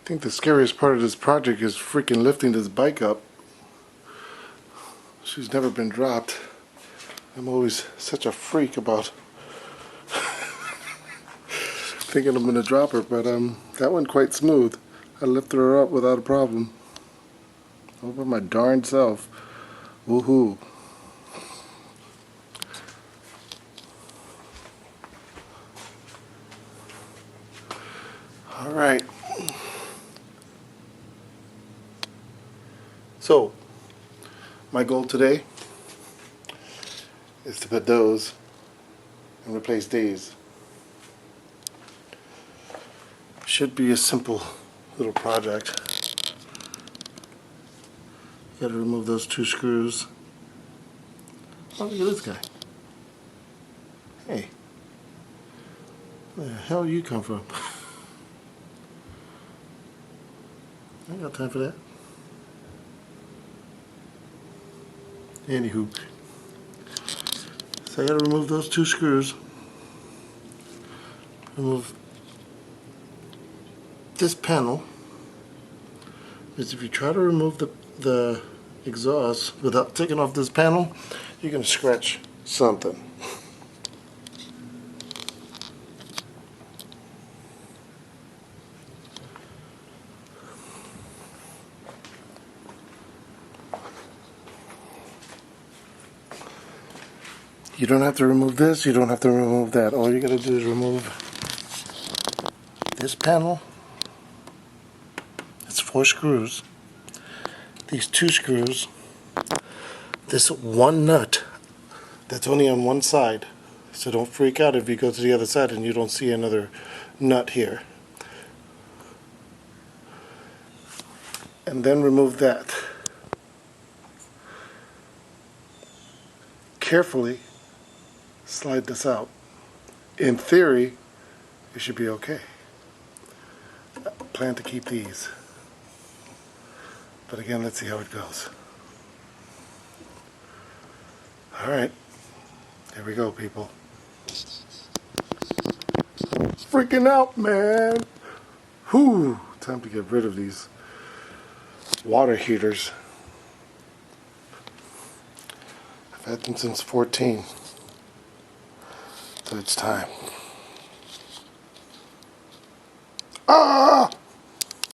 I think the scariest part of this project is freaking lifting this bike up. She's never been dropped. I'm always such a freak about thinking I'm gonna drop her, but that went quite smooth. I lifted her up without a problem. Over my darn self. Woohoo. Alright. So, my goal today is to put those and replace these. Should be a simple little project. You gotta remove those 2 screws. Oh, look at this guy. Hey. Where the hell you come from? I ain't got time for that. Anywho. So I gotta remove those 2 screws. Remove this panel. Because if you try to remove the exhaust without taking off this panel, you're gonna scratch something. You don't have to remove this, you don't have to remove that. All you gotta do is remove this panel. It's 4 screws. These 2 screws. This 1 nut that's only on one side. So don't freak out if you go to the other side and you don't see another nut here. And then remove that. Carefully slide this out. In theory, it should be okay. I plan to keep these. But again, let's see how it goes. Alright, here we go, people. Freaking out, man! Whew, time to get rid of these water heaters. I've had them since 14. So it's time. Ah!